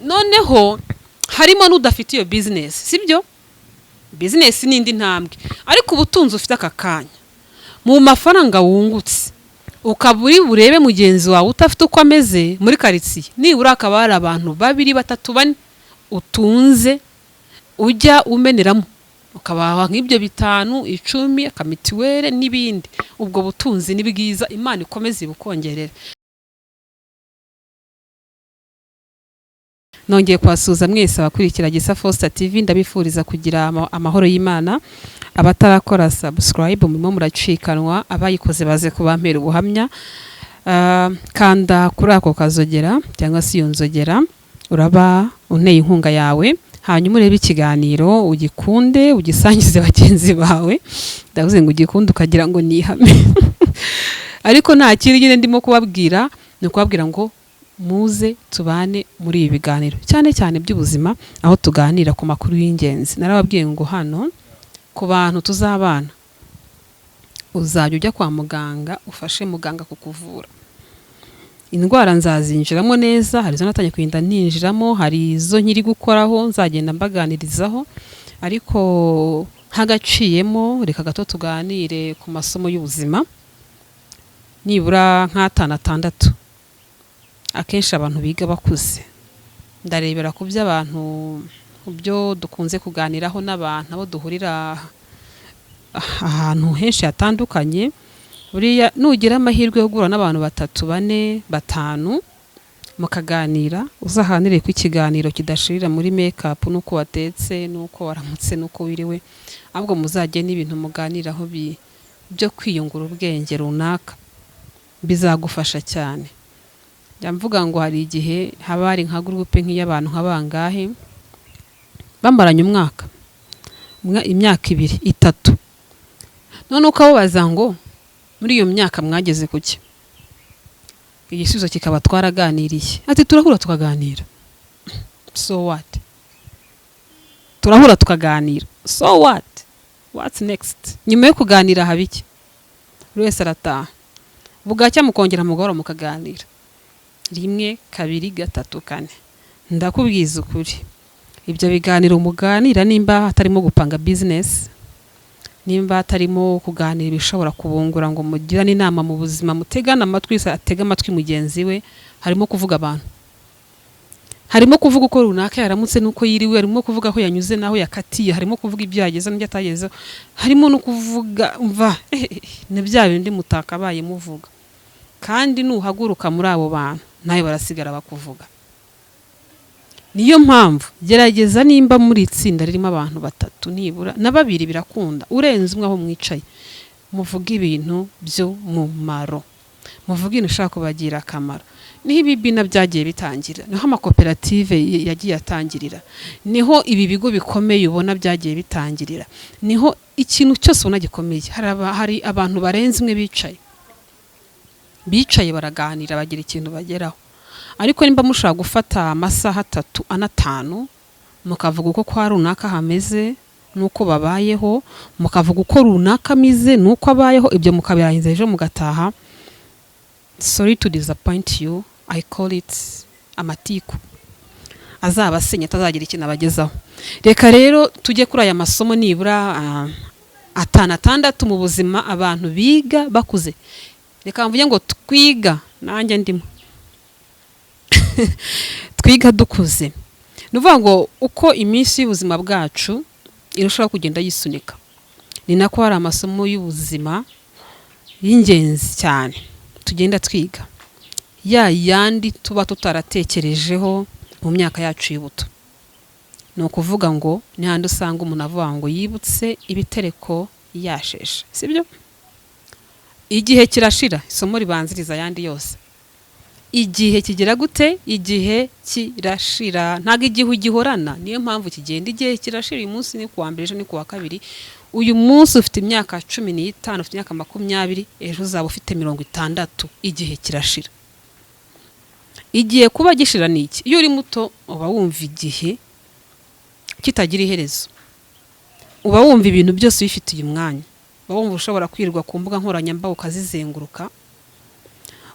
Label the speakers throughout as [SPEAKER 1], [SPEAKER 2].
[SPEAKER 1] noneho harimo n'udafite iyo business, sibyo? Business n'indi ntambwe, ariko ubutunzi ufite aka kanya mu mafaranga wungutse, ukaburi burebe mugenzi wawe utafite uko ameze muri karitsiye, nibura akaba hari abantu 2 3 4 utunze, ujya umeneramo ukabaha nk'ibyo 5 10 akamitiwere n'ibindi. Ubwo butunzi ni bwiza, Imana ikomeze ibukongerera. Nongeye kwasuza mwese abakurikira Gisa Foster TV, ndabifuriza kugira amahoro y'Imana. Abatarakora subscribe murimo muracikanwa, abayikoze baze kubampera ubuhamya. Kanda kuri ako kazogera cyangwa se yonzogera, uraba unteye inkunga yawe, hanyuma urebe ikiganiro ugikunde, ugisangize bagenzi bawe. Ndavuze ngo ugikunde ukagira ngo nihame. Ariko nta kiri nyine ndimo kubabwira, ni kubabwira ngo muze tubane muri ibi biganiro cyane cyane by'ubuzima, aho tuganira ku makuru y'ingenzi. Narababwiye ngo hano ku bantu tuzabana, uzajya ujya kwa muganga ufashe muganga kukuvura. Indwara nzazinjiramo neza, hari zo natanye kwinda ninjiramo, hari zo nkiri gukoraho nzagenda mbaganirizaho, ariko hagaciyemo reka gato tuganire ku masomo y'ubuzima nibura nk'atandatu. Akenshi abantu biga bakuze, ndarebera ku by'abantu, byo dukunze kuganiraho n'abantu abo duhurira ahantu henshi hatandukanye. Buriya nugira amahirwe yo guhura n'abantu 3 4 5 mukaganira, uzahanire ku ikiganiro kidashirira muri makeup nuko watetse, nuko waramutse, nuko wiriwe, ahubwo muzajye n'ibintu muganiraho byo kwiyungura ubwenge runaka, bizagufasha cyane. Yamvuga ngo hari igihe haba hari nka groupe nk'iy'abantu nk'abangahe bamaranye umwaka, imyaka 2 3, none ukababaza ngo muri iyo myaka mwageze kuki? Igisubizo kikaba twaraganiriye. Ati turahura tukaganira. So what? Turahura tukaganira. So what? What's next? Nyuma yo kuganira habiki? Buri wese arataha. Bugacya mukongera mugahora mukaganira. 1 2 3 4. Ndakubwiza ukuri, ibyo biganiro muganira nimba hatarimo gupanga business, nimba hatarimo kuganira ibishobora kubungura ngo mugirane inama mu buzima, mutegana amatwi, atega amatwi mugenzi we, harimo kuvuga abantu, harimo kuvuga uko runaka yaramutse nuko yiriwe, harimo kuvuga aho yanyuze naho yakatiye, harimo kuvuga ibyo yageze n'ibyo atageze, harimo no kuvuga mva ne bya bindi mutakabaye muvuga. Kandi nuhaguruka muri abo bantu nayo barasigara bakuvuga. Niyo mpamvu gerageza nimba muri itsinda ririmo abantu 3 nibura na 2 birakunda, urenze umwe aho mwicaye, muvuga ibintu byo mu maro, muvuga ibintu ushaka kubagira akamaro. Niho ibibina byagiye bitangira, niho amakoperative yagiye atangirira, niho ibi bigo bikomeye ubona byagiye bitangirira, niho ikintu cyose ubona gikomeye. Hari abantu barenze umwe bicaye baraganira, bagira ikintu bageraho. Ariko nimba mushaka gufata amasaha 3 ana 5 mukavuga uko kwa runaka hameze nuko babayeho, mukavuga uko runaka mize nuko abayeho, ibyo mukabirangiza ejo mugataha, sorry to disappoint you, I call it amatiku azabasenya atazagira ikintu abagezaho. Reka rero tujye kuri aya masomo nibura 6 mu buzima abantu biga bakuze. Reka mvuge ngo twiga, nanjye ndimo twiga dukuze. Nuvuga ngo uko iminsi y'ubuzima bwacu irushaho kugenda yisunika, ni nako hari amasomo y'ubuzima y'ingenzi cyane tugenda twiga, yandi tuba tutaratekerejeho mu myaka yacu y'ubuto. No kuvuga ngo ni handi usanga umuntu avuga ngo yibutse ibitereko yasheshe, sibyo? Igihe kirashira, isomo ribanziriza yandi yose. Igihe kigera gute? Igihe kirashira, ntago igihe ugihorana. Niyo mpamvu kigenda, igihe kirashira. Uyu munsi ni kuwa mbere, ejo ni kuwa kabiri. Uyu munsi ufite imyaka 15, ufite imyaka 20, ejo uzaba ufite 60. Igihe kirashira. Igihe kuba gishira ni iki? Iyo uri muto uba wumva igihe kitagira iherezo, uba wumva ibintu byose bifitiye umwanya, uba wumva ushobora kwirwa ku mbuga nkoranyambaga ukazizenguruka,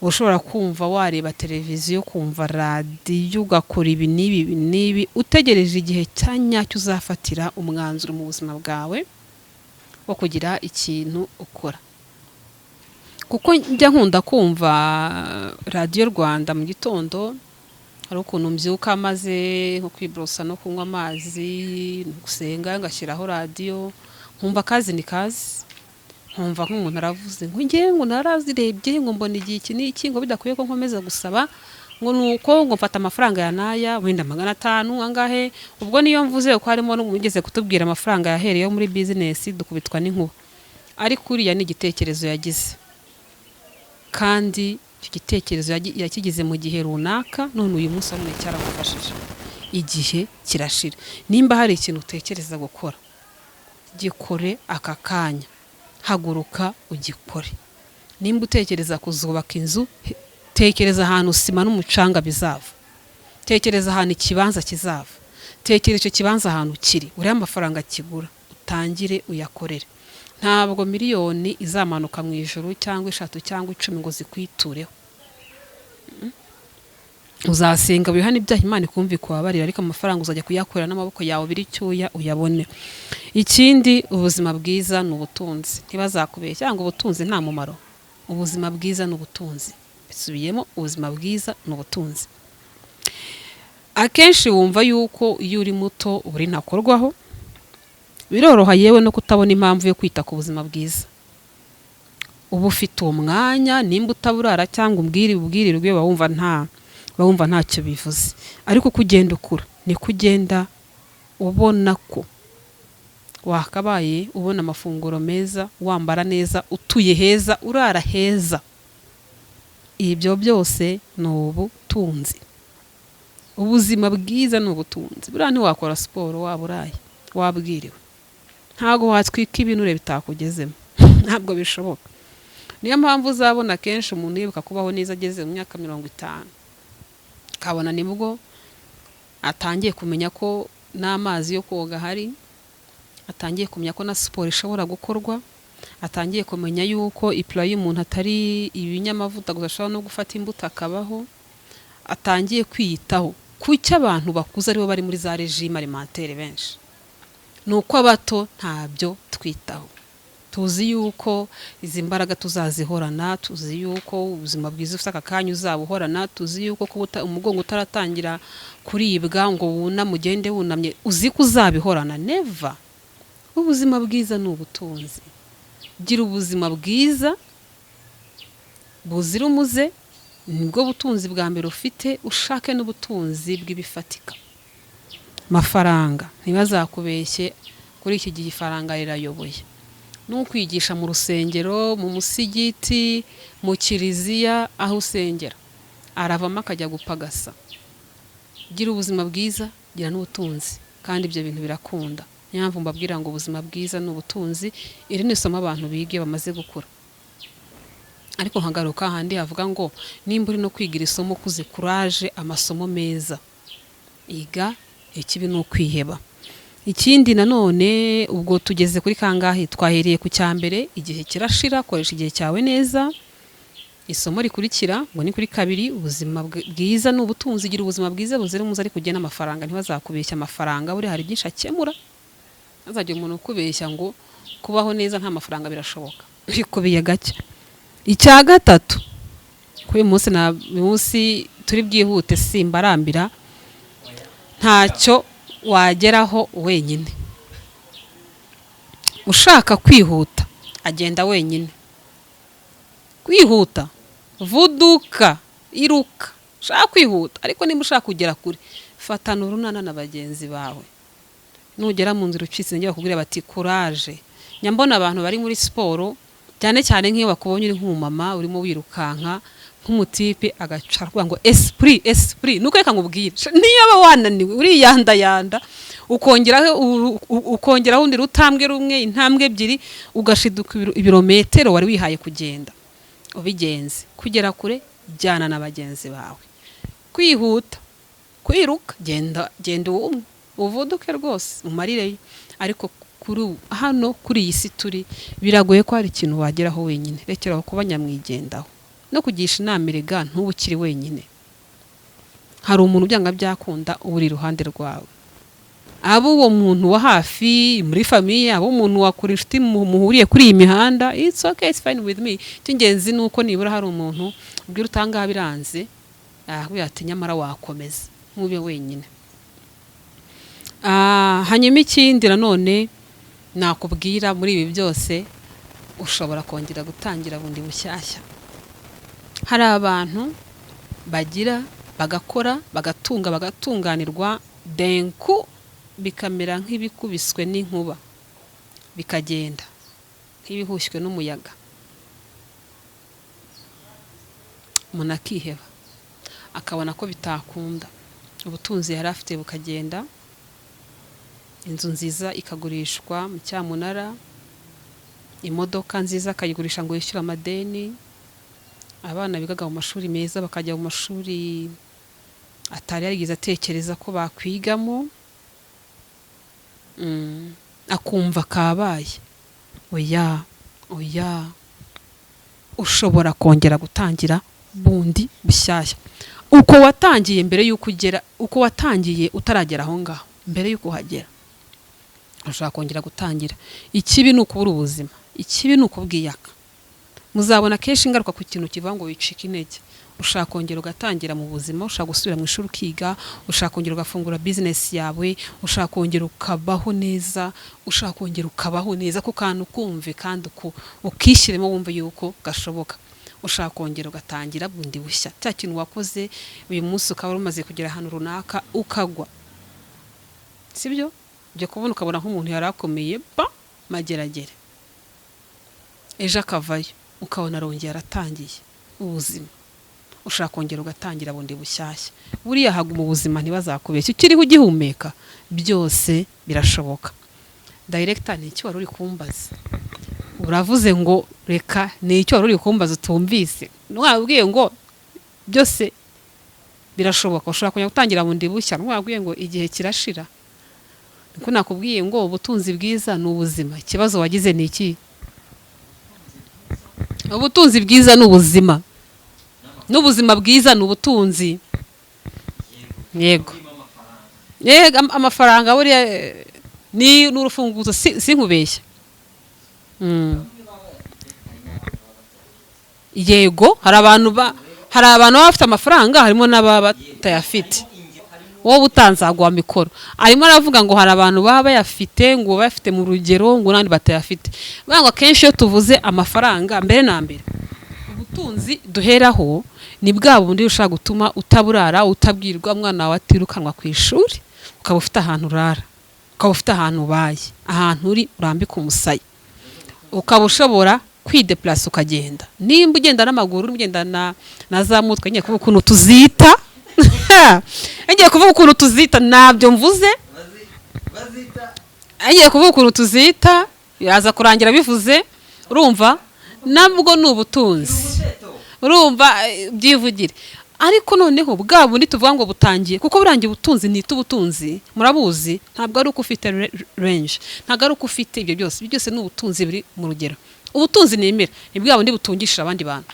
[SPEAKER 1] ushobora kumva wareba televiziyo, kumva radiyo, ugakora ibi n'ibi utegereje igihe cya nyacyo uzafatira umwanzuro mu buzima bwawe wo kugira ikintu ukora. Kuko njya nkunda kumva radiyo Rwanda mu gitondo, hari ukuntu mbyuka maze nko kwiborosa no kunywa amazi, gusenga, ngashyiraho radiyo, nkumva akazi ni kazi, nkumva nk'umuntu aravuze ngo ngiye ngo narazirebye ngo mbona igihe iki n'iki ngo bidakwiye ko nkomeza gusaba ngo nuko ngo mfata amafaranga ya naya wenda 500 angahe. Ubwo niyo mvuze ko harimo n'umugeze kutubwira amafaranga yahereyeho muri business dukubitwa n'inkuba, ariko uriya ni igitekerezo yagize, kandi icyo gitekerezo yakigize mu gihe runaka, none uyu munsi none cyaramufashije. Igihe kirashira. Nimba hari ikintu utekereza gukora, gikore aka kanya, haguruka ugikore. Nimba utekereza kuzubaka inzu, tekereza ahantu sima n'umucanga bizava, tekereza ahantu ikibanza kizava, tekereza icyo kibanza ahantu kiri, uriya amafaranga kigura, utangire uyakorere. Ntabwo miliyoni izamanuka mu ijuru cyangwa 3 cyangwa 10 ngo zikwitureho. Uzasenga bihana ibyaha Imana ikumva ikubabarira, ariko amafaranga uzajya kuyakorera n'amaboko yawe biri cyuya uyabone. Ikindi, ubuzima bwiza n'ubutunzi. Ntibazakubeshya cyangwa ubutunzi nta mumaro. Ubuzima bwiza n'ubutunzi. Bisubiyemo, ubuzima bwiza n'ubutunzi. Akenshi wumva yuko iyo uri muto uri ntakorwaho, biroroha yewe no kutabona impamvu yo kwita ku buzima bwiza. Ubu ufite umwanya, nimba utaburara cyangwa ubwirirwe bawumva ntacyo bivuze. Ariko kugenda ukura ni kugenda ubona ko wakabaye ubona amafunguro meza, wambara neza, utuye heza, urara heza. Ibyo byose ni ubutunzi. Ubuzima bwiza ni ubutunzi. Buriya ntiwakora siporo waburaye, wabwiriwe. Ntago watwika ibinure bitakugezemo. Ntabwo bishoboka. Niyo mpamvu uzabona kenshi umuntu yibuka kubaho neza ageze mu myaka 50. Kabona nibwo atangiye kumenya ko n'amazi yo koga hari, atangiye kumenya ko na siporo ishobora gukorwa, atangiye kumenya yuko ipla y'umuntu atari ibinyamavuta gusa, ashobora no gufata imbuto akabaho, atangiye kwiyitaho. Kuki abantu bakuze aribo bari muri za regime alimentaire benshi? Nuko abato ntabyo twitaho. Tuzi yuko izi mbaraga tuzazihorana, tuzi yuko ubuzima bwiza ufite akakanya uzabuhorana, tuzi yuko umugongo utaratangira kuribwa ngo wunamugende wunamye, uzi ko uzabihorana. Never. Ubuzima bwiza ni ubutunzi. Gira ubuzima bwiza buzira umuze, nibwo butunzi bwa mbere ufite. Ushake n'ubutunzi bw'ibifatika. Mafaranga ntibazakubeshye, kuri iki gihe ifaranga rirayoboye. N'ukwigisha mu rusengero, mu musigiti, mu kiliziya, aho usengera aravamo akajya gupagasa. Gira ubuzima bwiza, gira n'ubutunzi, kandi ibyo bintu birakunda. Niyo mpamvu mbabwira ngo ubuzima bwiza n'ubutunzi. Iri ni isomo abantu bige bamaze gukura. Ariko nkagaruka handi havuga ngo nimba uri no kwigira isomo kuze courage, amasomo meza, iga. Ikibi ni ukwiheba. Ikindi nanone, ubwo tugeze kuri kangahe, twahereye ku cyambere, igihe kirashira, koresha igihe cyawe neza. Isomo rikurikira ngo ni kuri 2, ubuzima bwiza n'ubutunzi. Gira ubuzima bwiza buzira umuze, ariko ugena amafaranga. Ntibazakubeshya amafaranga, buri hari byinshi akemura. Azajya umuntu ukubeshya ngo kubaho neza nta mafaranga birashoboka, bikubiye gake. Icya gatatu, kuri munsi turi bwihute simbarambira, ntacyo wageraho wenyine. Ushaka kwihuta agenda wenyine. Kwihuta, vuduka, iruka. Ushaka kwihuta, ariko nimba ushaka kugera kure, fatana urunana na bagenzi bawe. Nugera mu nzira ucitse njye bakubwira bati courage. Nyambona abantu bari muri siporo, cyane cyane nk'iyo bakubonye uri nk'umumama urimo wirukanka, nk'umutipe agacarwa ngo esprit nuko reka ngubwire, niyo aba wananiwe uri yanda ukongeraho undi rutambwe rumwe, intambwe ebyiri, ugashiduka ibirometero wari wihaye kugenda. Ubigenze kugera kure, jyana na bagenzi bawe. Kwihuta, kwiruka, genda umwe, uvuduke rwose umarire. Ariko hano kuri iyi si turi, biragoye ko hari ikintu wageraho wenyine. Rekeraho kuba nyamwigendaho. no kugisha inama erega ntubukiri wenyine, hari umuntu byanga byakunda uburi iruhande rwawe, abo uwo muntu wa hafi muri famiye, abo umuntu wakura inshuti muhuriye kuri iyi mihanda, it's okay, it's fine with me. Cy'ingenzi nuko nibura hari umuntu ubwira utanga biranze ahubwo ati nyamara wakomeza nk'ube wenyine. Hanyuma ikindi nanone nakubwira muri ibi byose, ushobora kongera gutangira bundi bushyashya. Hari abantu bagira bagakora bagatunga bagatunganirwa denku bikamera nk'ibikubiswe n'inkuba, bikagenda nk'ibihushywe n'umuyaga, umuntu akiheba akabona ko bitakunda, ubutunzi yari afite bukagenda, inzu nziza ikagurishwa mu cyamunara, imodoka nziza akayigurisha ngo yishyure amadeni, abana bigaga mu mashuri meza bakajya mu mashuri atari yarigeze atekereza ko bakwigamo, akumva kabaye. Oya ushobora kongera gutangira bundi bushyashya, uko watangiye mbere yuko ugera, uko watangiye utaragera aho ngaho, mbere yuko uhagera ushobora kongera gutangira. Ikibi ni ukubura ubuzima, ikibi ni ukubwiyaka. Muzabona kenshi ingaruka ku kintu kivuga ngo wicika intege. Ushaka kongera ugatangira mu buzima, ushaka gusubira mu ishuri ukiga, ushaka kongera ugafungura business yawe, ushaka kongera ukabaho neza, ushaka kongera ukabaho neza ku kantu kumve kandi ukishyiremo wumva yuko gashoboka. Ushaka kongera ugatangira bundi bushya, cya kintu wakoze uyu munsi ukaba umaze kugera ahantu runaka ukagwa, sibyo byo kubona ukabona nk'umuntu yarakomeye mageragere, ejo akavayo ukabona arongera aratangiye ubuzima. Ushaka kongera ugatangira bundi bushyashya. Buriya hagu mu buzima ntibazakubeshya, ukiriho ugihumeka byose birashoboka. Director ni icyo wari uri kumbaza, uravuze ngo reka ni icyo wari uri kumbaza utumvise, nwabwiye ngo byose birashoboka. Ushaka kongera gutangira bundi bushya, nwabwiye ngo igihe kirashira. Niko nakubwiye ngo ubutunzi bwiza ni ubuzima. Ikibazo wagize ni iki? Ubutunzi bwiza ni ubuzima, n'ubuzima bwiza ni ubutunzi. Yego amafaranga buriya ni n'urufunguzo, sinkubeshya. Yego hari abantu bafite amafaranga, harimo n'abatayafite. Wowe utanzagwa mikoro arimo aravuga ngo hari abantu baba bayafite, ngo bafite mu rugero, ngo nandi batayafite. Bangwa kenshi iyo tuvuze amafaranga mbere na mbere, ubutunzi duheraho ni bwa bundi ushaka gutuma utaburara, utabwirwa mwana wawe atirukanwa ku ishuri, ukaba ufite ahantu urara, ukaba ufite ahantu ubaye, ahantu uri urambika umusaya, ukaba ushobora kwideplace ukagenda. Nimba ugenda n'amaguru, ugenda na za mutwe, ngiye kuvuga ukuntu tuzita ngiye kuvuga ukuntu tuzita, nabyo mvuze ngiye kuvuga ukuntu tuzita, yaza kurangira bivuze. Urumva nabwo ni ubutunzi, urumva byivugire. Ariko noneho bwa bundi tuvuga ngo butangiye, kuko burangiye ubutunzi ni ubutunzi, murabuzi. Ntabwo ari uko ufite range, ntabwo ari uko ufite ibyo byose. Ibyo byose ni ubutunzi buri mu rugero. Ubutunzi nemera ni bwa bundi butungishije abandi bantu.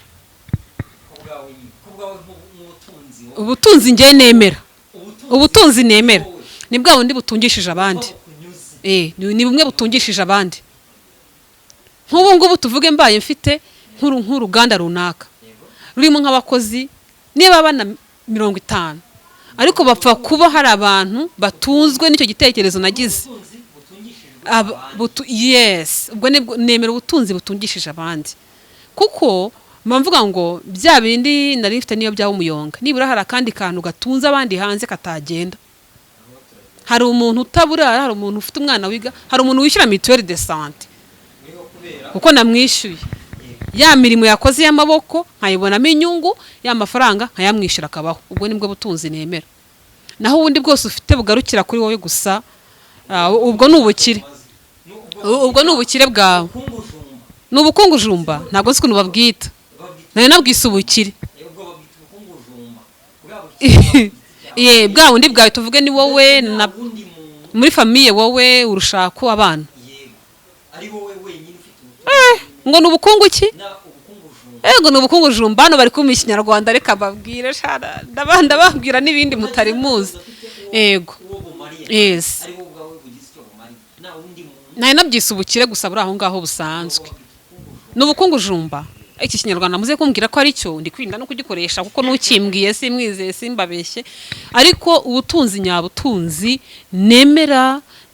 [SPEAKER 1] Ubutunzi ngiye nemera, ubutunzi nemera ni bwa bundi butungishije abandi. Ni bumwe butungishije abandi. Nk'ubu ngubu tuvuge mbaye mfite nk'uruganda runaka rurimo nk'abakozi niba bana 50, ariko bapfa kuba hari abantu batunzwe n'icyo gitekerezo nagize. Yes, ubwo nemera ubutunzi butungishije abandi. Kuko mvuga ngo bya bindi nari mfite niyo byawo umuyonga, nibura hari akandi kantu gatunze abandi hanze katagenda. Hari umuntu utaburara, hari umuntu ufite umwana wiga, hari umuntu wishyura mutuelle de santé kuko namwishyuye, ya mirimo yakoze y'amaboko nkayibonamo inyungu, ya mafaranga nkayamwishyura akabaho. Ubwo nibwo butunzi nemera. Naho ubundi bwose ufite bugarukira kuri wowe gusa, ubwo ni ubukire. Ubwo ni ubukire bwawe, ni ubukungujumba. Ntabwo nzi ukuntu babwita, nayo nabwise ubukire. Bwa bundi bwawe tuvuge ni wowe muri famiye, wowe urushako abana, ngo ni ubukungu ki? ego n'ubukungu jumba hano bari kumpa ikinyarwanda reka babwire ndababwira n'ibindi mutari muzi ego yes naye nabyise ubukire gusa buri aho ngaho busanzwe n'ubukungu jumba iki kinyarwanda muze kumbwira ko ari cyo ndi kwirinda no kugikoresha kuko nukimbwiye simwizeye simbabeshye ariko ubutunzi nyabutunzi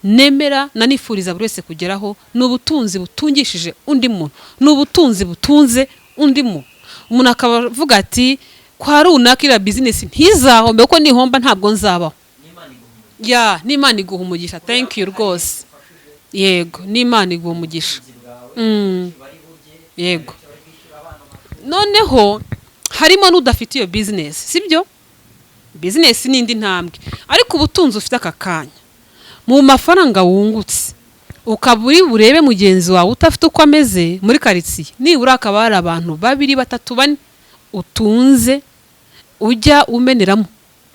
[SPEAKER 1] nemera nanifuriza buri wese kugeraho n'ubutunzi butungishije undi muntu n'ubutunzi butunze undi muntu umuntu akavuga ati kwa runaka ira business ntizahombe kuko nihomba ntabwo nzabaho ya n'Imana iguha umugisha thank you rwose yego n'Imana iguha umugisha yego noneho harimo n'udafite iyo business sibyo business n'indi ntambwe ariko ubutunzi ufite aka kanya mu mafaranga wungutse ukaburi burebe mugenzi wawe utafite uko ameze muri karitsiye nibura akaba hari abantu 2 3 4 utunze ujya umeneramo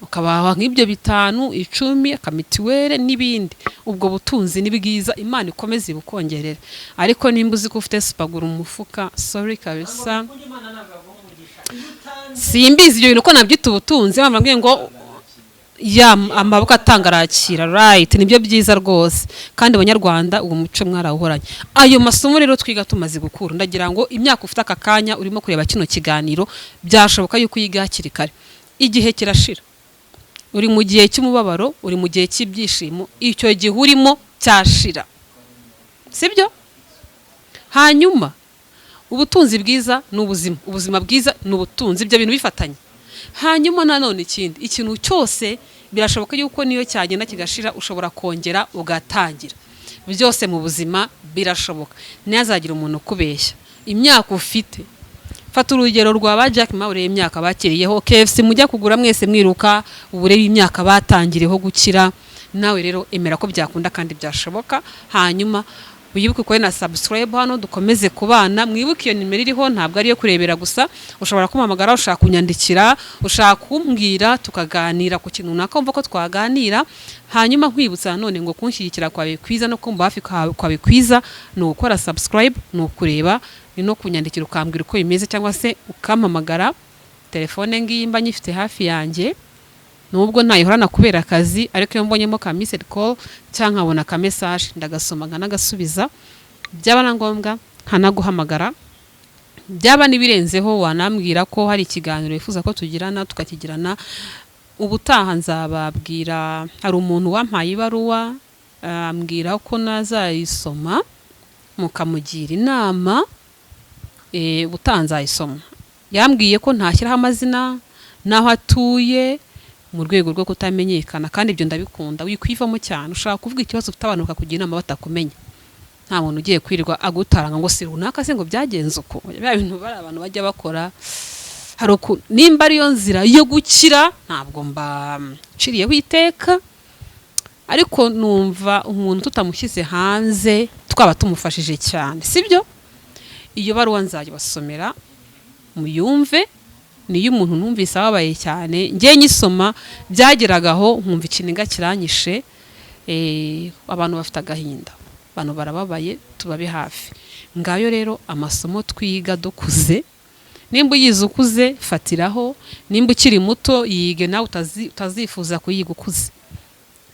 [SPEAKER 1] ukabaha nk'ibyo 5 10 akamitiwere n'ibindi ubwo butunzi nibwiza Imana ikomeze ibukongerera ariko nimba uzi ko ufite supagura umufuka sorry kabisa simbizi ibyo bintu ko nabyita ubutunzi bambwiye ngo ya amaboko atangarakira right nibyo byiza rwose kandi abanyarwanda uwo muco mwarawuhoranye ayo masomo rero twiga tumaze gukura ndagira ngo imyaka ufite aka kanya urimo kureba kino kiganiro byashoboka yuko yiga hakiri kare igihe kirashira uri mu gihe cy'umubabaro uri mu gihe cy'ibyishimo icyo gihe urimo cyashira sibyo hanyuma ubutunzi bwiza n'ubuzima bwiza n'ubutunzi ibyo bintu bifatanye hanyuma nanone ikintu cyose birashoboka yuko niyo cyagenda kigashira ushobora kongera ugatangira byose mu buzima birashoboka ntiyazagira umuntu kubeshya imyaka ufite fata urugero rwa ba Jack Ma urebe imyaka bakiriyeho KFC mujya kugura mwese mwiruka uburebe imyaka batangiriyeho gukira nawe rero emera ko byakunda kandi byashoboka hanyuma wibuke ko na subscribe hano dukomeze kubana mwibuke iyo nimero iriho ntabwo ari yo kurebera gusa ushobora kumamagara ushaka kunyandikira ushaka kumbwira tukaganira ku kintu nakumva ko twaganira hanyuma nkwibutsa none ngo kunshyigikira kwawe kwiza no kumba hafi kwawe kwiza no gukora subscribe no kureba no kunyandikira ukambwira uko bimeze cyangwa se ukamamagara telefone ngimba nyifite hafi yanjye nubwo ntayihorana kubera akazi ariko iyo mbonyemo ka message call cyangwa nkabona ka message ndagasoma nkanagasubiza byaba na ngombwa nkanaguhamagara byaba nibirenzeho wanambwira ko hari ikiganiro wifuza ko tugirana tukakigirana ubutaha nzababwira hari umuntu wampaye ibaruwa ambwira ko nazayisoma mukamugira inama ubutanzayisoma yambwiye ko ntashyiraho amazina naho atuye mu rwego rwo kutamenyekana kandi ibyo ndabikunda wikwivamo cyane ushaka kuvuga ikibazo ufite abantu bakakugira inama batakumenya nta muntu ugiye kwirirwa agutaranga ngo si runaka se ngo byagenze uko bya bintu bari abantu bajya bakora hari uko nimba ariyo nzira yo gukira ntabwo mba nciriyeho iteka ariko numva umuntu tutamushyize hanze twaba tumufashije cyane sibyo iyo baruwa nzajya basomera muyumve niyo umuntu numvise ababaye cyane ngiye nyisoma byageragaho nkumva ikininga kiranyishe abantu bafite agahinda abantu barababaye tubabe hafi ngayo rero amasomo twiga dukuze nimba uyize ukuze fatiraho nimba ukiri muto yige nawe utazifuza kuyiga ukuze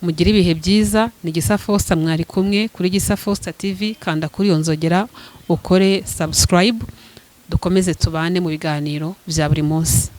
[SPEAKER 1] mugire ibihe byiza ni Gisa Foster mwari kumwe kuri Gisa Foster TV kanda kuri iyo nzogera ukore subscribe dukomeze tubane mu biganiro bya buri munsi